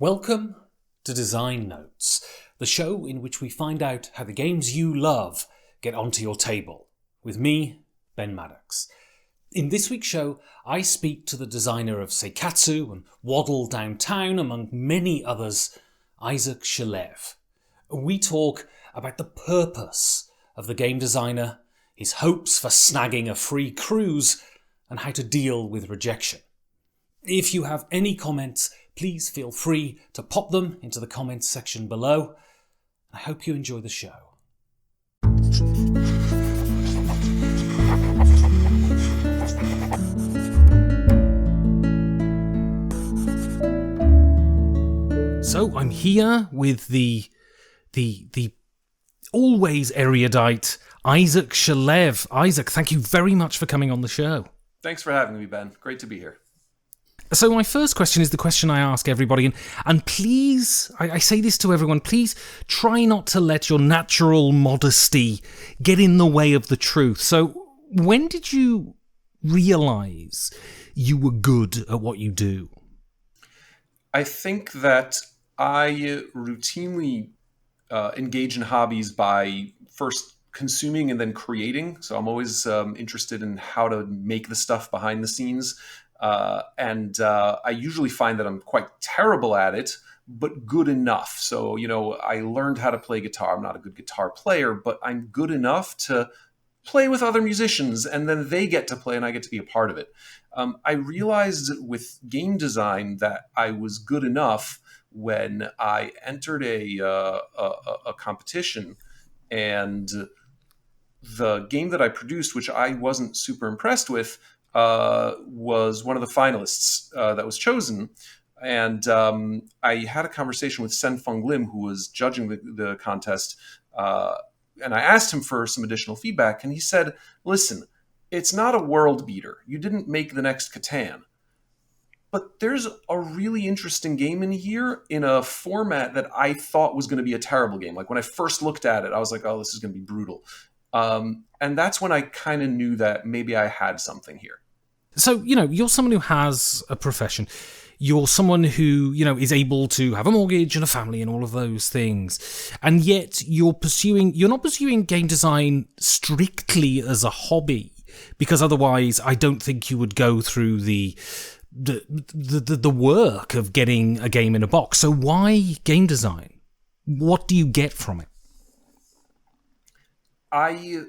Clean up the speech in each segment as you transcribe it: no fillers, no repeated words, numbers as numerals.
Welcome to Design Notes, the show in which we find out how the games you love get onto your table, with me, Ben Maddox. In this week's show, I speak to the designer of Saikatsu and Waddle Downtown, among many others, Isaac Shalev. We talk about the purpose of the game designer, his hopes for snagging a free cruise, and how to deal with rejection. If you have any comments, please feel free to pop them into the comments section below. I hope you enjoy the show. So I'm here with the always erudite Isaac Shalev. Isaac, thank you very much for coming on the show. Thanks for having me, Ben. Great to be here. So my first question is the question I ask everybody, and please, I say this to everyone, please try not to let your natural modesty get in the way of the truth. So when did you realise you were good at what you do? I think that I routinely engage in hobbies by first consuming and then creating. So I'm always interested in how to make the stuff behind the scenes. And I usually find that I'm quite terrible at it, but good enough. So, I learned how to play guitar. I'm not a good guitar player, but I'm good enough to play with other musicians, and then they get to play and I get to be a part of it. I realized with game design that I was good enough when I entered a competition, and the game that I produced, which I wasn't super impressed with, was one of the finalists that was chosen. And I had a conversation with Sen Fung Lim, who was judging the contest. And I asked him for some additional feedback. And he said, listen, it's not a world beater. You didn't make the next Catan. But there's a really interesting game in here in a format that I thought was going to be a terrible game. Like when I first looked at it, I was like, oh, this is going to be brutal. And that's when I kind of knew that maybe I had something here. So, you're someone who has a profession. You're someone who, is able to have a mortgage and a family and all of those things. And yet you're not pursuing game design strictly as a hobby, because otherwise I don't think you would go through the work of getting a game in a box. So why game design? What do you get from it? I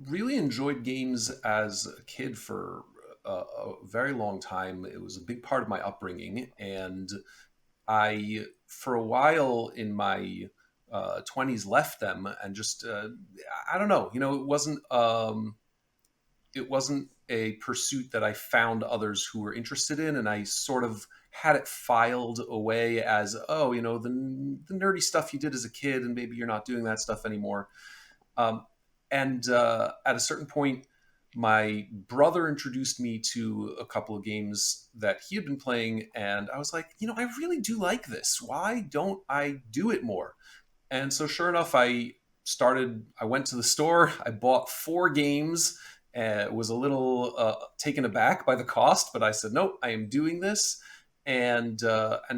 really enjoyed games as a kid for a very long time. It was a big part of my upbringing, and I, for a while in my 20s, left them and just I don't know. It wasn't a pursuit that I found others who were interested in, and I sort of had it filed away as, the nerdy stuff you did as a kid, and maybe you're not doing that stuff anymore. And at a certain point, my brother introduced me to a couple of games that he had been playing, and I was like, I really do like this. Why don't I do it more? And so sure enough, I went to the store, I bought 4 games, and was a little taken aback by the cost, but I said, nope, I am doing this, and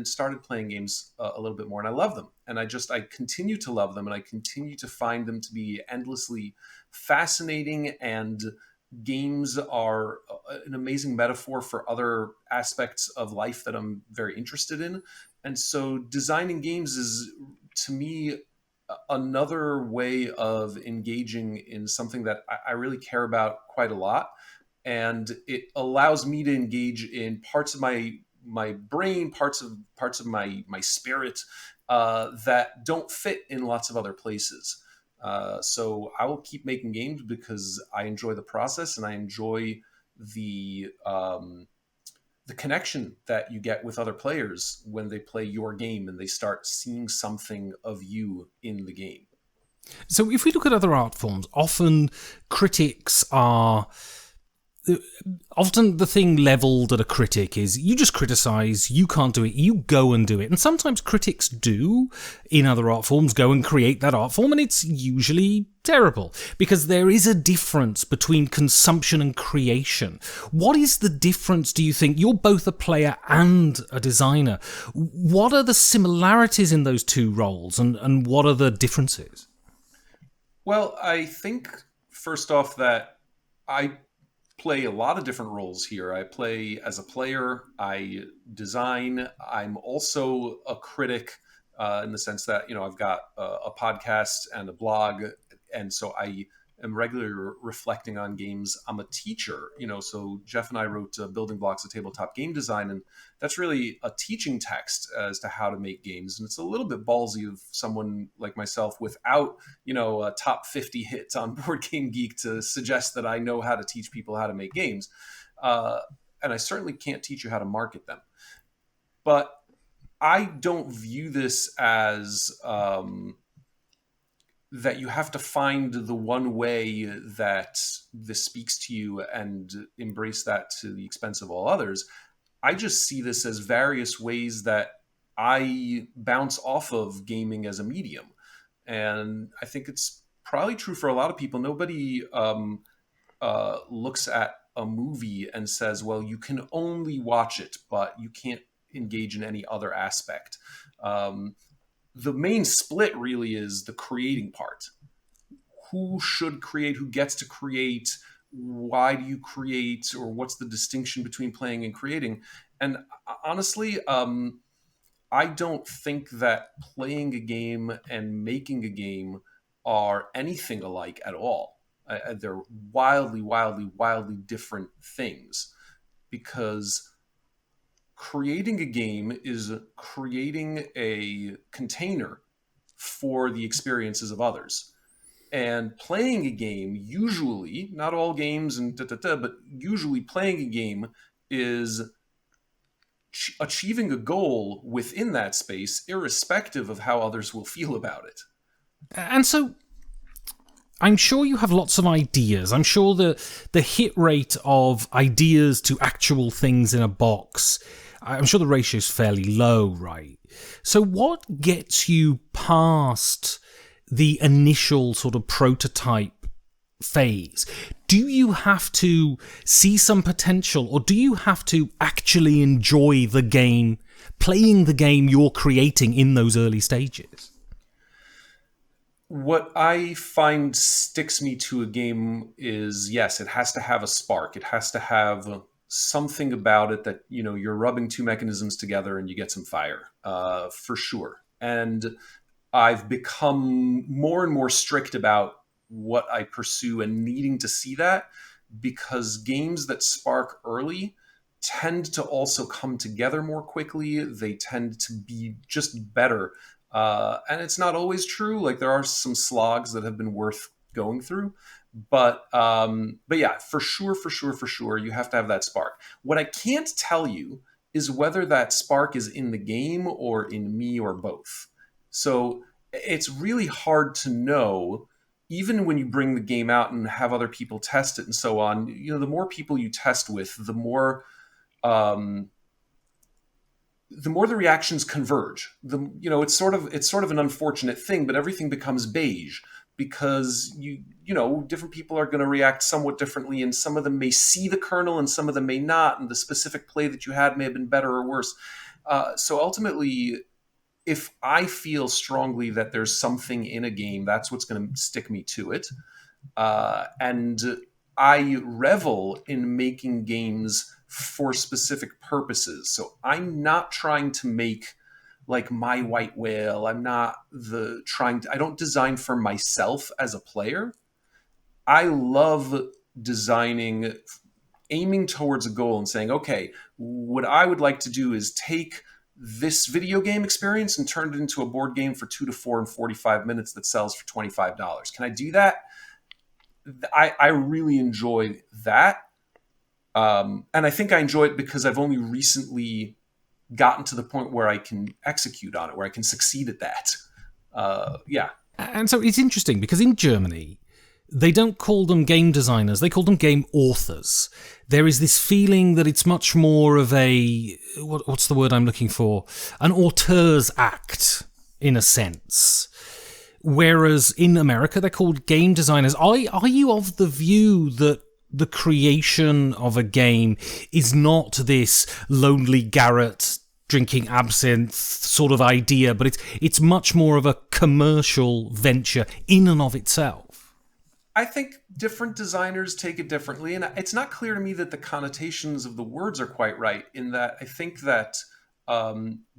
started playing games a little bit more, and I love them. And I continue to love them, and I continue to find them to be endlessly fascinating, and games are an amazing metaphor for other aspects of life that I'm very interested in. And so designing games is, to me, another way of engaging in something that I really care about quite a lot. And it allows me to engage in parts of my brain, parts of my spirit that don't fit in lots of other places. So I will keep making games because I enjoy the process, and I enjoy the connection that you get with other players when they play your game and they start seeing something of you in the game. So if we look at other art forms, often critics are often the thing leveled at a critic is you just criticize, you can't do it, you go and do it. And sometimes critics do, in other art forms, go and create that art form, and it's usually terrible because there is a difference between consumption and creation. What is the difference, do you think? You're both a player and a designer. What are the similarities in those two roles, and what are the differences? Well, I think, first off, that I play a lot of different roles here. I play as a player, I design, I'm also a critic in the sense that, I've got a podcast and a blog, and so I am regularly reflecting on games. I'm a teacher, so Jeff and I wrote Building Blocks of Tabletop Game Design, and that's really a teaching text as to how to make games. And it's a little bit ballsy of someone like myself without, a top 50 hit on Board Game Geek to suggest that I know how to teach people how to make games. And I certainly can't teach you how to market them. But I don't view this as that you have to find the one way that this speaks to you and embrace that to the expense of all others. I just see this as various ways that I bounce off of gaming as a medium. And I think it's probably true for a lot of people. Nobody looks at a movie and says, well, you can only watch it, but you can't engage in any other aspect. The main split really is the creating part. Who should create? Who gets to create? Why do you create? Or what's the distinction between playing and creating? And honestly, I don't think that playing a game and making a game are anything alike at all. They're wildly, wildly, wildly different things, because creating a game is creating a container for the experiences of others. And playing a game, usually, not all games and but usually playing a game is achieving a goal within that space, irrespective of how others will feel about it. And so I'm sure you have lots of ideas. I'm sure the hit rate of ideas to actual things in a box, I'm sure the ratio is fairly low, right? So what gets you past the initial sort of prototype phase? Do you have to see some potential, or do you have to actually enjoy the game, playing the game you're creating in those early stages? What I find sticks me to a game is, yes, it has to have a spark. It has to have something about it that, you're rubbing two mechanisms together and you get some fire, for sure. And I've become more and more strict about what I pursue and needing to see that, because games that spark early tend to also come together more quickly. They tend to be just better. And it's not always true. Like, there are some slogs that have been worth going through. But yeah, for sure, you have to have that spark. What I can't tell you is whether that spark is in the game or in me or both. So it's really hard to know, even when you bring the game out and have other people test it and so on. The more people you test with, the more the reactions converge. It's sort of an unfortunate thing, but everything becomes beige, because different people are going to react somewhat differently, and some of them may see the kernel and some of them may not, and the specific play that you had may have been better or worse. So ultimately, if I feel strongly that there's something in a game, that's what's going to stick me to it. And I revel in making games for specific purposes. So I'm not trying to make like my white whale. I'm not I don't design for myself as a player. I love designing, aiming towards a goal and saying, okay, what I would like to do is take this video game experience and turn it into a board game for 2 to 4 and 45 minutes that sells for $25. Can I do that? I really enjoy that. And I think I enjoy it because I've only recently gotten to the point where I can execute on it, where I can succeed at that. Yeah. And so it's interesting because in Germany, they don't call them game designers, they call them game authors. There is this feeling that it's much more of a, what's the word I'm looking for? An auteur's act, in a sense. Whereas in America, they're called game designers. Are you of the view that the creation of a game is not this lonely garret drinking absinthe sort of idea, but it's much more of a commercial venture in and of itself? I think different designers take it differently, and it's not clear to me that the connotations of the words are quite right, in that I think that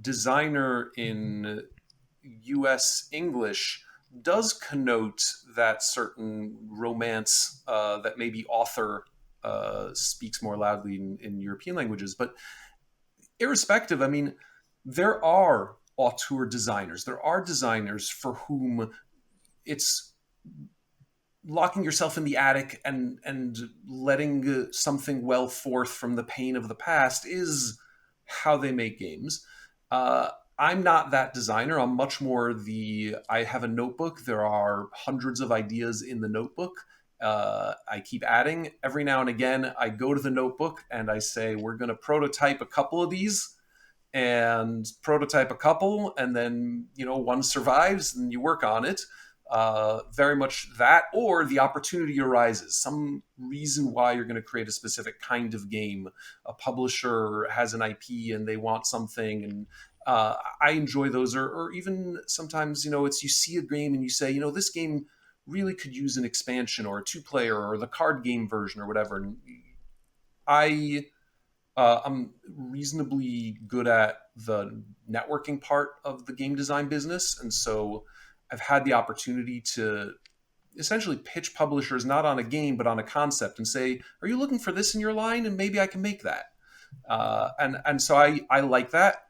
designer in US English does connote that certain romance that maybe author speaks more loudly in European languages. But irrespective, I mean, there are auteur designers. There are designers for whom it's locking yourself in the attic and letting something well forth from the pain of the past is how they make games. I'm not that designer. I'm much more I have a notebook. There are hundreds of ideas in the notebook. I keep adding. Every now and again, I go to the notebook and I say, we're going to prototype a couple of these and prototype a couple. And then, one survives and you work on it. Very much that, or the opportunity arises, some reason why you're going to create a specific kind of game. A publisher has an IP and they want something, and I enjoy those. Or even sometimes, it's you see a game and you say, this game really could use an expansion or a 2-player or the card game version or whatever. And I'm reasonably good at the networking part of the game design business, and so I've had the opportunity to essentially pitch publishers not on a game, but on a concept and say, are you looking for this in your line? And maybe I can make that. And so I like that.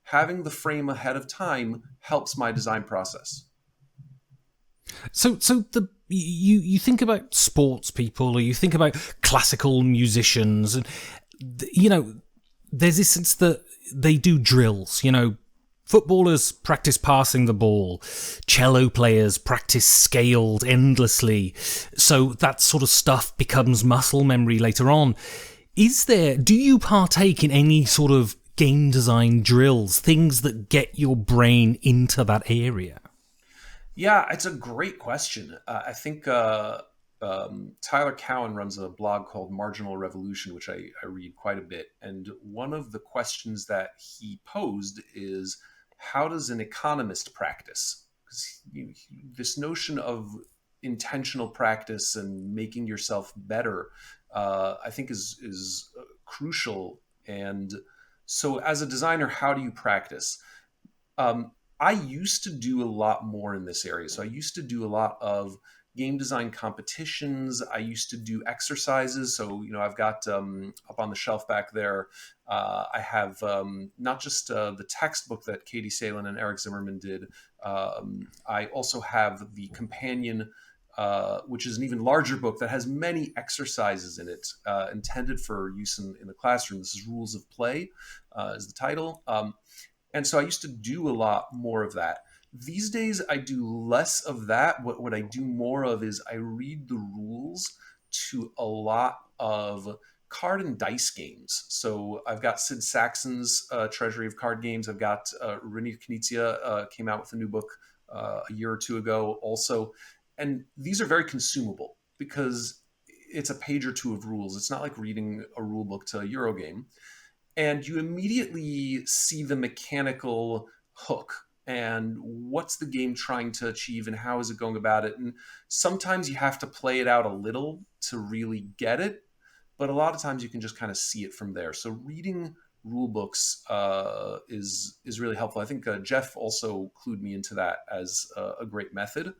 Having the frame ahead of time helps my design process. So you think about sports people, or you think about classical musicians, and there's this sense that they do drills. Footballers practice passing the ball. Cello players practice scaled endlessly. So that sort of stuff becomes muscle memory later on. Do you partake in any sort of game design drills, things that get your brain into that area? Yeah, it's a great question. I think Tyler Cowen runs a blog called Marginal Revolution, which I read quite a bit. And one of the questions that he posed is, how does an economist practice? Because this notion of intentional practice and making yourself better, I think is crucial. And so as a designer, how do you practice? I used to do a lot more in this area. So I used to do a lot of game design competitions. I used to do exercises. So, I've got up on the shelf back there, I have not just the textbook that Katie Salen and Eric Zimmerman did. I also have the companion, which is an even larger book that has many exercises in it, intended for use in the classroom. This is Rules of Play, is the title. And so I used to do a lot more of that. These days, I do less of that. What I do more of is I read the rules to a lot of card and dice games. So I've got Sid Sackson's Treasury of Card Games. I've got René Knizia came out with a new book a year or two ago also. And these are very consumable because it's a page or two of rules. It's not like reading a rule book to a Eurogame. And you immediately see the mechanical hook and what's the game trying to achieve and how is it going about it. And sometimes you have to play it out a little to really get it, but a lot of times you can just kind of see it from there. So reading rule books is really helpful. I think Jeff also clued me into that as a great method.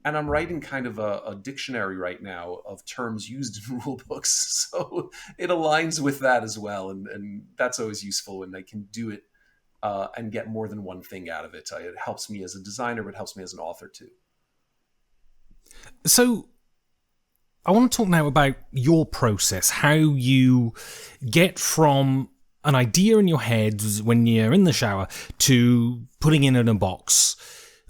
And I'm writing kind of a dictionary right now of terms used in rule books. So it aligns with that as well. And that's always useful when I can do it and get more than one thing out of it. It helps me as a designer, but it helps me as an author too. So I want to talk now about your process, how you get from an idea in your head when you're in the shower to putting it in a box.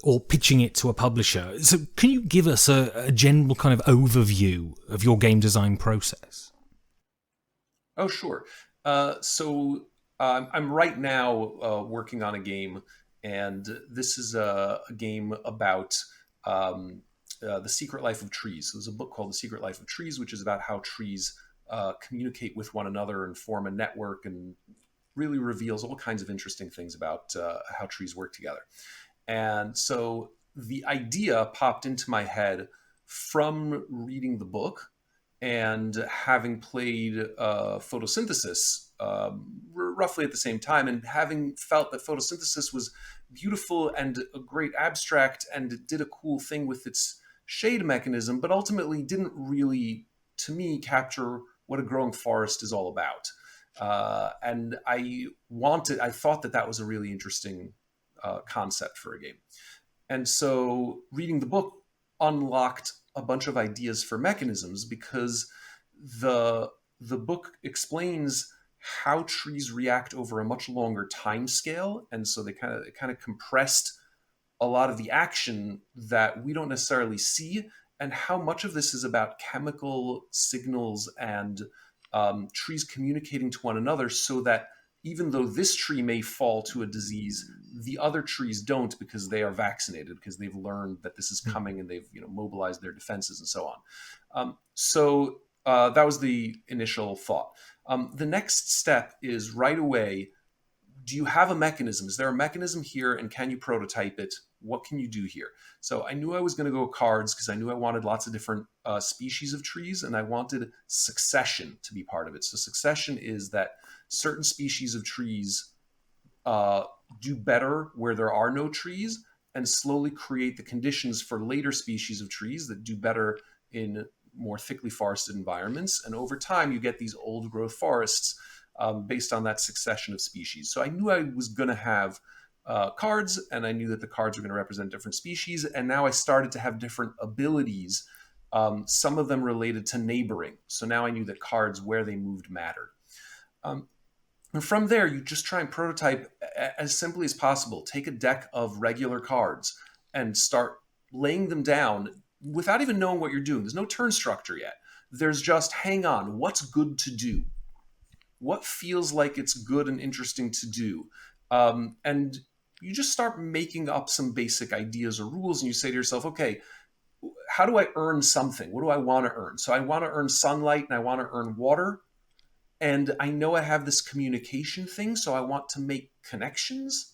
or pitching it to a publisher. So can you give us a general kind of overview of your game design process? Oh, sure. I'm right now working on a game, and this is a game about The Secret Life of Trees. So there's a book called The Secret Life of Trees, which is about how trees communicate with one another and form a network, and really reveals all kinds of interesting things about how trees work together. And so the idea popped into my head from reading the book and having played photosynthesis roughly at the same time, and having felt that photosynthesis was beautiful and a great abstract, and it did a cool thing with its shade mechanism, but ultimately didn't really, to me, capture what a growing forest is all about. And I thought that was a really interesting concept for a game. And so reading the book unlocked a bunch of ideas for mechanisms, because the book explains how trees react over a much longer time scale, and so they kind of compressed a lot of the action that we don't necessarily see, and how much of this is about chemical signals and trees communicating to one another, so that even though this tree may fall to a disease, the other trees don't, because they are vaccinated, because they've learned that this is coming, and they've mobilized their defenses and so on. That was the initial thought. The next step is, right away, do you have a mechanism? Is there a mechanism here, and can you prototype it? What can you do here? So I knew I was going to go cards, because I knew I wanted lots of different species of trees, and I wanted succession to be part of it. So succession is that certain species of trees do better where there are no trees, and slowly create the conditions for later species of trees that do better in more thickly forested environments. And over time, you get these old growth forests based on that succession of species. So I knew I was going to have cards, and I knew that the cards were going to represent different species. And now I started to have different abilities, some of them related to neighboring. So now I knew that cards, where they moved, mattered. And from there, you just try and prototype as simply as possible. Take a deck of regular cards and start laying them down without even knowing what you're doing. There's no turn structure yet. There's just, hang on, what's good to do? What feels like it's good and interesting to do? And you just start making up some basic ideas or rules, and you say to yourself, okay, how do I earn something? What do I want to earn? So I want to earn sunlight, and I want to earn water. And I know I have this communication thing, so I want to make connections.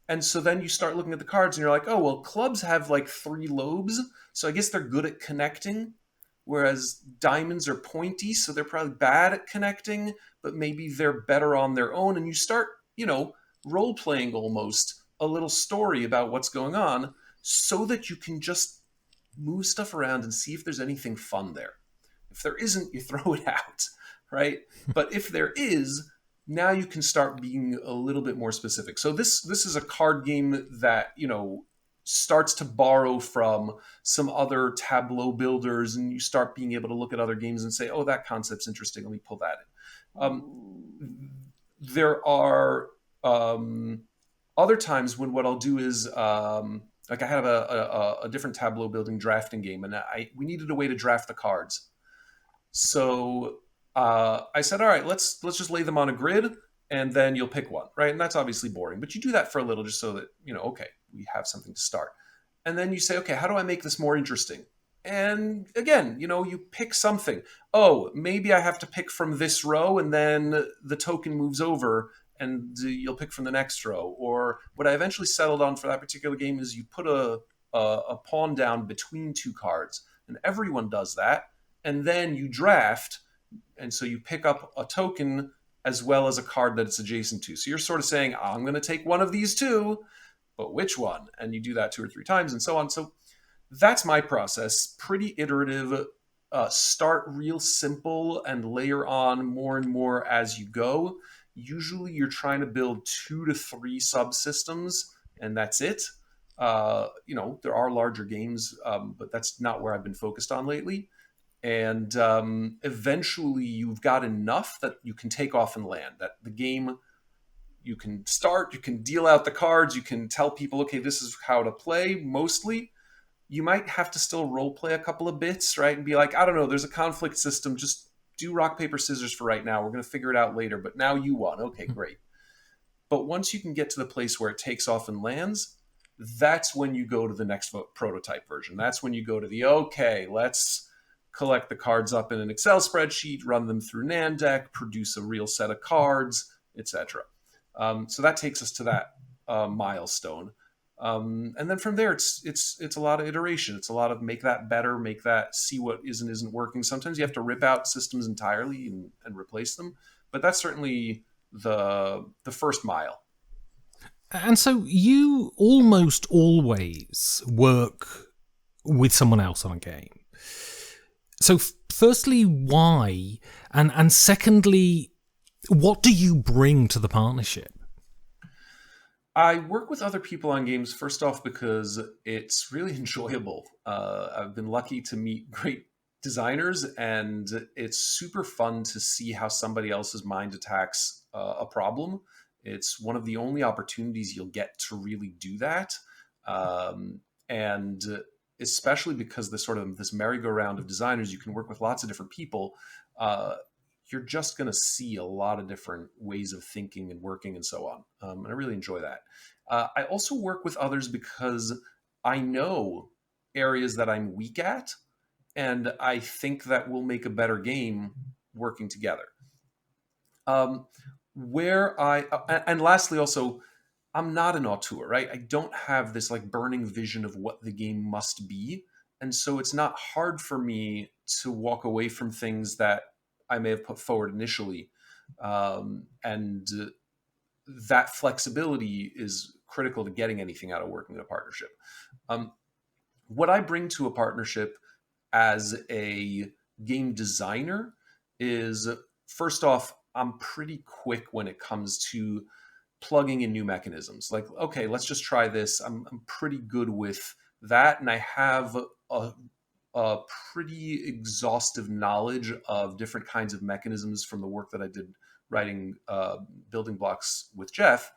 And so then you start looking at the cards, and you're like, oh, well, clubs have like 3 lobes, so I guess they're good at connecting. Whereas diamonds are pointy, so they're probably bad at connecting, but maybe they're better on their own. And you start, role-playing almost a little story about what's going on, so that you can just move stuff around and see if there's anything fun there. If there isn't, you throw it out, right? But if there is, now you can start being a little bit more specific. So this is a card game that, starts to borrow from some other tableau builders, and you start being able to look at other games and say, oh, that concept's interesting, let me pull that in. There are other times when what I'll do is, like I have a different tableau building drafting game, and we needed a way to draft the cards. So I said, all right, let's just lay them on a grid, and then you'll pick one, right? And that's obviously boring, but you do that for a little, just so that, okay, we have something to start. And then you say, okay, how do I make this more interesting? And again, you pick something. Oh, maybe I have to pick from this row, and then the token moves over, and you'll pick from the next row. Or what I eventually settled on for that particular game is you put a pawn down between 2 cards, and everyone does that. And then you draft, and so you pick up a token as well as a card that it's adjacent to. So you're sort of saying, I'm going to take one of these 2, but which one? And you do that 2 or 3 times, and so on. So that's my process. Pretty iterative. Start real simple and layer on more and more as you go. Usually you're trying to build 2 to 3 subsystems, and that's it. There are larger games, but that's not where I've been focused on lately. And eventually you've got enough that you can take off and land, that the game, you can start, you can deal out the cards, you can tell people, okay, this is how to play mostly. You might have to still role play a couple of bits, right? And be like, I don't know, there's a conflict system. Just do rock, paper, scissors for right now. We're going to figure it out later. But now you won. Okay, great. But once you can get to the place where it takes off and lands, that's when you go to the next prototype version. That's when you go to the, okay, let's collect the cards up in an Excel spreadsheet, run them through Nandeck, produce a real set of cards, etc. So that takes us to that milestone. And then from there, it's a lot of iteration. It's a lot of make that better, make that see what isn't working. Sometimes you have to rip out systems entirely and replace them. But that's certainly the first mile. And so you almost always work with someone else on a game. So firstly, why? And secondly, what do you bring to the partnership? I work with other people on games, first off, because it's really enjoyable. I've been lucky to meet great designers, and it's super fun to see how somebody else's mind attacks a problem. It's one of the only opportunities you'll get to really do that. And especially because this merry-go-round of designers, you can work with lots of different people. You're just going to see a lot of different ways of thinking and working and so on. And I really enjoy that. I also work with others because I know areas that I'm weak at, and I think that we'll make a better game working together. And lastly, also, I'm not an auteur, right? I don't have this like burning vision of what the game must be. And so it's not hard for me to walk away from things that I may have put forward initially. And that flexibility is critical to getting anything out of working in a partnership. What I bring to a partnership as a game designer is, first off, I'm pretty quick when it comes to plugging in new mechanisms. Like, okay, let's just try this. I'm pretty good with that. And I have a pretty exhaustive knowledge of different kinds of mechanisms from the work that I did writing building blocks with Jeff.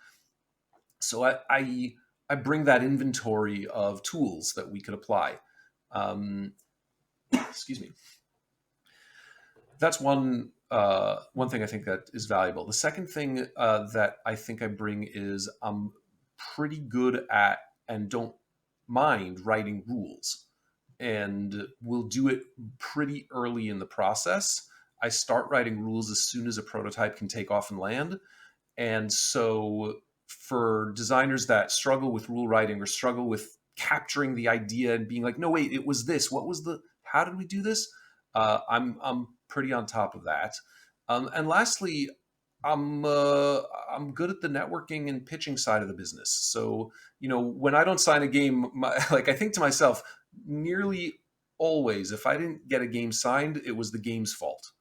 So I bring that inventory of tools that we could apply. Excuse me. That's one thing I think that is valuable. The second thing that I think I bring is I'm pretty good at and don't mind writing rules. And we'll do it pretty early in the process. I start writing rules as soon as a prototype can take off and land. And so for designers that struggle with rule writing or struggle with capturing the idea and being like, no, wait, it was this. How did we do this? I'm pretty on top of that. And lastly, I'm good at the networking and pitching side of the business. So, when I don't sign a game, I think to myself, nearly always, if I didn't get a game signed, it was the game's fault,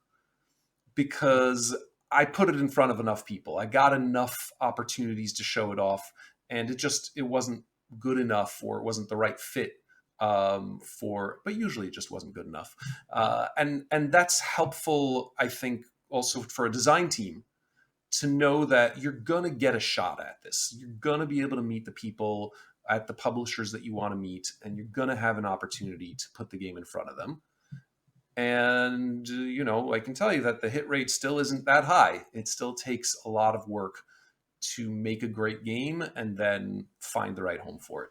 because I put it in front of enough people. I got enough opportunities to show it off, and it wasn't good enough, or it wasn't the right fit but usually it just wasn't good enough. And that's helpful, I think, also for a design team to know that you're going to get a shot at this. You're going to be able to meet the people at the publishers that you want to meet, and you're going to have an opportunity to put the game in front of them. And, I can tell you that the hit rate still isn't that high. It still takes a lot of work to make a great game and then find the right home for it.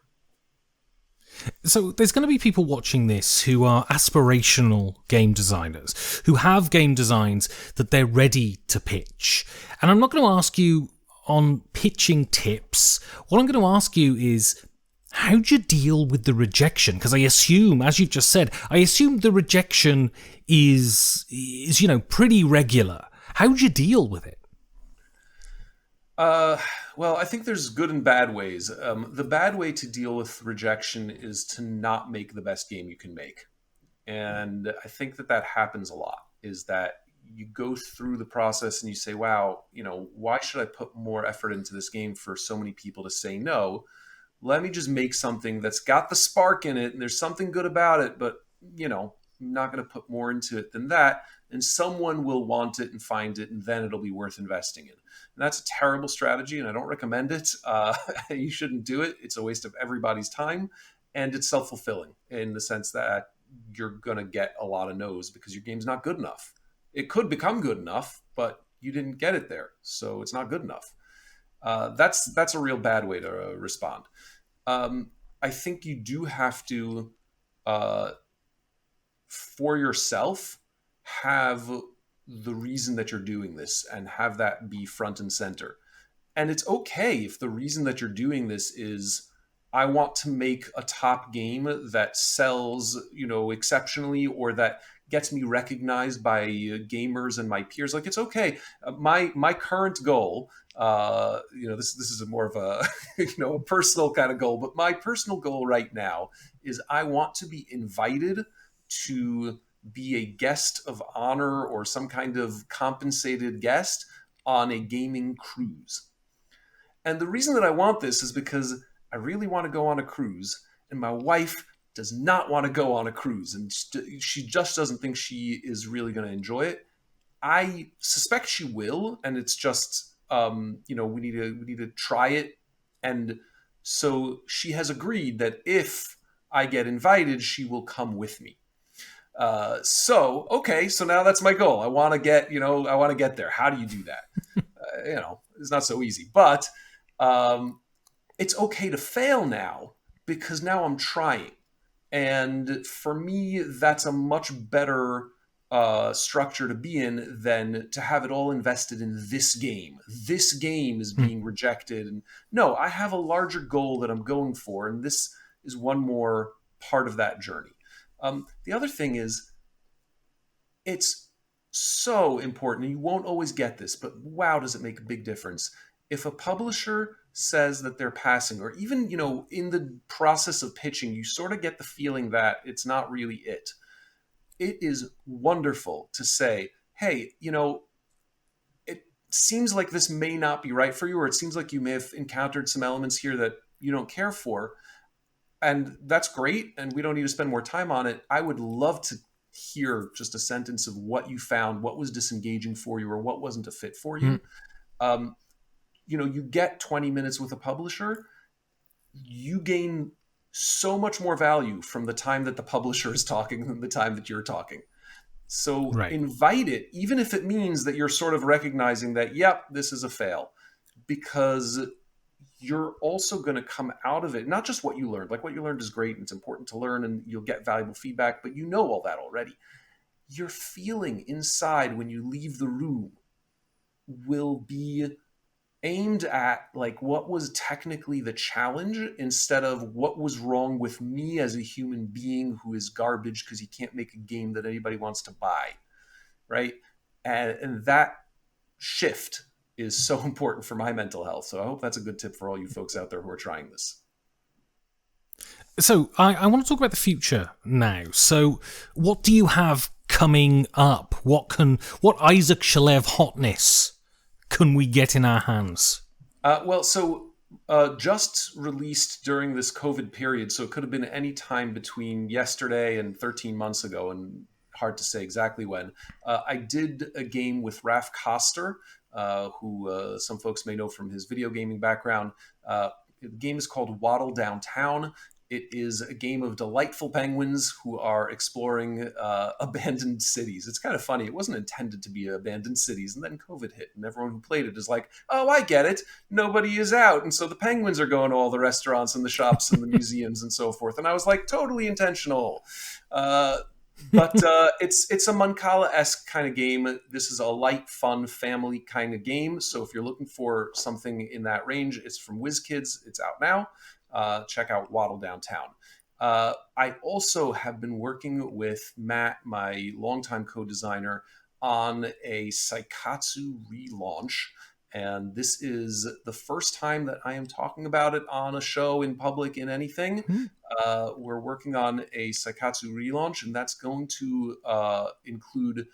So there's going to be people watching this who are aspirational game designers, who have game designs that they're ready to pitch. And I'm not going to ask you on pitching tips. What I'm going to ask you is, how do you deal with the rejection? Because I assume, as you've just said, the rejection is pretty regular. How do you deal with it? Well, I think there's good and bad ways. The bad way to deal with rejection is to not make the best game you can make. And I think that happens a lot, is that you go through the process and you say, wow, why should I put more effort into this game for so many people to say no? Let me just make something that's got the spark in it and there's something good about it, but, I'm not going to put more into it than that. And someone will want it and find it, and then it'll be worth investing in. And that's a terrible strategy, and I don't recommend it. You shouldn't do it. It's a waste of everybody's time, and it's self-fulfilling in the sense that you're going to get a lot of no's because your game's not good enough. It could become good enough, but you didn't get it there, so it's not good enough. That's a real bad way to respond. I think you do have to, uh, for yourself, have the reason that you're doing this and have that be front and center. And it's okay if the reason that you're doing this is I want to make a top game that sells, exceptionally, or that gets me recognized by gamers and my peers. Like, it's okay. My current goal, this is a more of a a personal kind of goal, but my personal goal right now is I want to be invited to be a guest of honor or some kind of compensated guest on a gaming cruise. And the reason that I want this is because I really want to go on a cruise, and my wife does not want to go on a cruise, and she just doesn't think she is really going to enjoy it. I suspect she will, and it's just we need to try it. And so she has agreed that if I get invited, she will come with me. Okay, so now that's my goal. I want to get there. How do you do that? It's not so easy, but it's okay to fail now because now I'm trying. And for me, that's a much better structure to be in than to have it all invested in this game. This game is being rejected. And no, I have a larger goal that I'm going for. And this is one more part of that journey. The other thing is, it's so important, and you won't always get this, but wow, does it make a big difference. If a publisher says that they're passing, or even, in the process of pitching, you sort of get the feeling that it's not really it. It is wonderful to say, hey, it seems like this may not be right for you, or it seems like you may have encountered some elements here that you don't care for. And that's great, and we don't need to spend more time on it. I would love to hear just a sentence of what you found, what was disengaging for you, or what wasn't a fit for you. You get 20 minutes with a publisher, you gain so much more value from the time that the publisher is talking than the time that you're talking. So invite it, even if it means that you're sort of recognizing that, yep, this is a fail, because you're also going to come out of it, not just what you learned. Like, what you learned is great and it's important to learn and you'll get valuable feedback, but you know all that already. Your feeling inside when you leave the room will be aimed at like what was technically the challenge instead of what was wrong with me as a human being who is garbage because he can't make a game that anybody wants to buy, right? And that shift is so important for my mental health. So I hope that's a good tip for all you folks out there who are trying this. So I want to talk about the future now. So what do you have coming up? What Isaac Shalev hotness can we get in our hands? Just released during this COVID period, so it could have been any time between yesterday and 13 months ago, and hard to say exactly when. I did a game with Raf Koster, who some folks may know from his video gaming background. The game is called Waddle Downtown. It is a game of delightful penguins who are exploring abandoned cities. It's kind of funny. It wasn't intended to be abandoned cities, and then COVID hit, and everyone who played it is like, oh, I get it. Nobody is out, and so the penguins are going to all the restaurants and the shops and the museums and so forth. And I was like, totally intentional. But it's a Mancala-esque kind of game. This is a light, fun, family kind of game. So if you're looking for something in that range, it's from WizKids. It's out now. Check out Waddle Downtown. I also have been working with Matt, my longtime co-designer, on a Saikatsu relaunch. And this is the first time that I am talking about it on a show, in public, in anything. We're working on a Saikatsu relaunch, and that's going to include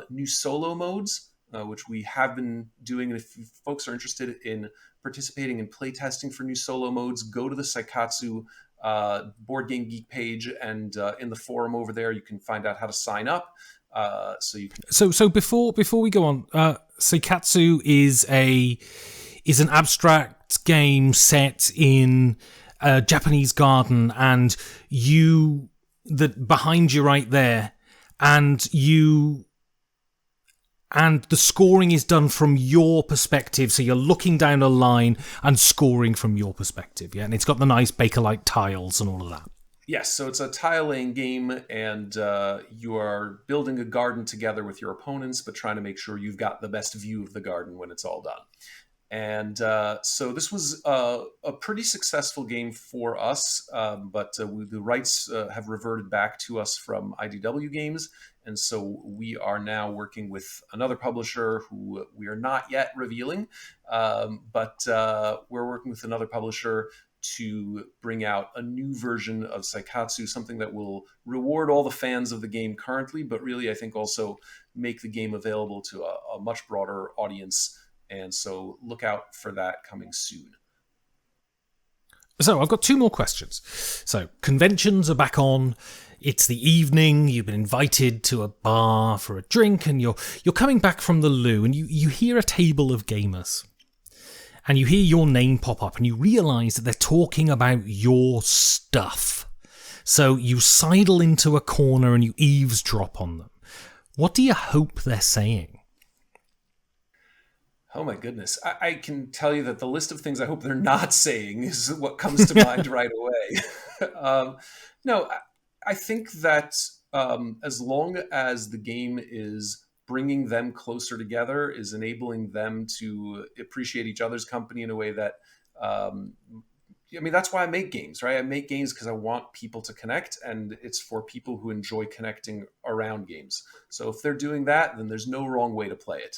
new solo modes, which we have been doing. And if folks are interested in participating in playtesting for new solo modes, go to the Saikatsu Board Game Geek page, and in the forum over there, you can find out how to sign up. So you can. So before we go on, Saikatsu is an abstract game set in a Japanese garden, and behind you right there, and the scoring is done from your perspective, so you're looking down a line and scoring from your perspective, yeah? And it's got the nice Bakelite tiles and all of that. Yes, so it's a tile-laying game, and you are building a garden together with your opponents, but trying to make sure you've got the best view of the garden when it's all done. And so this was a pretty successful game for us, but the rights have reverted back to us from IDW Games. And so we are now working with another publisher who we are not yet revealing, but we're working with another publisher to bring out a new version of Saikatsu, something that will reward all the fans of the game currently, but really I think also make the game available to a much broader audience. And so look out for that coming soon. So I've got two more questions. So conventions are back on. It's the evening. You've been invited to a bar for a drink, and you're coming back from the loo, and you hear a table of gamers. And you hear your name pop up, and you realise that they're talking about your stuff. So you sidle into a corner and you eavesdrop on them. What do you hope they're saying? Oh my goodness. I can tell you that the list of things I hope they're not saying is what comes to mind right away. No, I think that as long as the game is bringing them closer together, is enabling them to appreciate each other's company in a way that, that's why I make games, right? I make games because I want people to connect, and it's for people who enjoy connecting around games. So if they're doing that, then there's no wrong way to play it.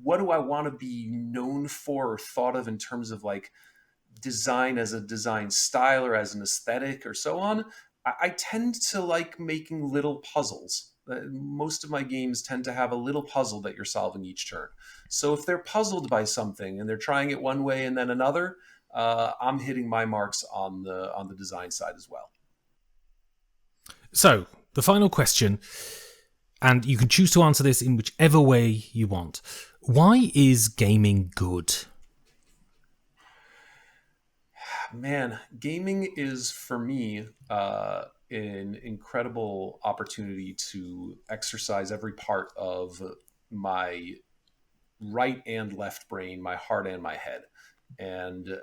What do I want to be known for or thought of in terms of like design as a design style or as an aesthetic or so on? I tend to like making little puzzles. Most of my games tend to have a little puzzle that you're solving each turn. So if they're puzzled by something and they're trying it one way and then another, I'm hitting my marks on the design side as well. So the final question, and you can choose to answer this in whichever way you want. Why is gaming good? Man, gaming is, for me, an incredible opportunity to exercise every part of my right and left brain, my heart and my head. And,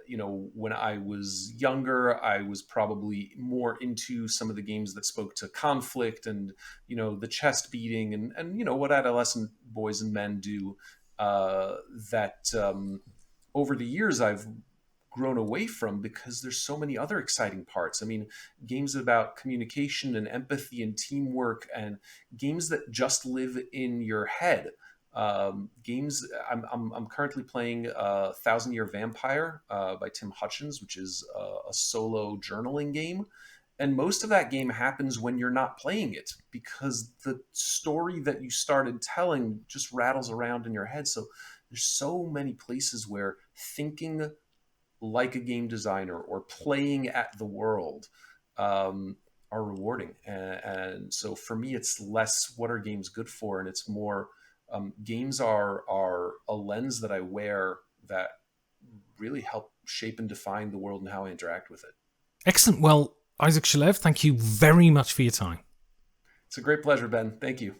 when I was younger, I was probably more into some of the games that spoke to conflict and, the chest beating and what adolescent boys and men do, that over the years I've grown away from because there's so many other exciting parts. I mean, games about communication and empathy and teamwork, and games that just live in your head. Games. I'm currently playing Thousand Year Vampire by Tim Hutchins, which is a solo journaling game. And most of that game happens when you're not playing it because the story that you started telling just rattles around in your head. So there's so many places where thinking like a game designer or playing at the world are rewarding. And so for me, it's less what are games good for, and it's more games are a lens that I wear that really help shape and define the world and how I interact with it. Excellent. Well, Isaac Shalev, thank you very much for your time. It's a great pleasure, Ben. Thank you.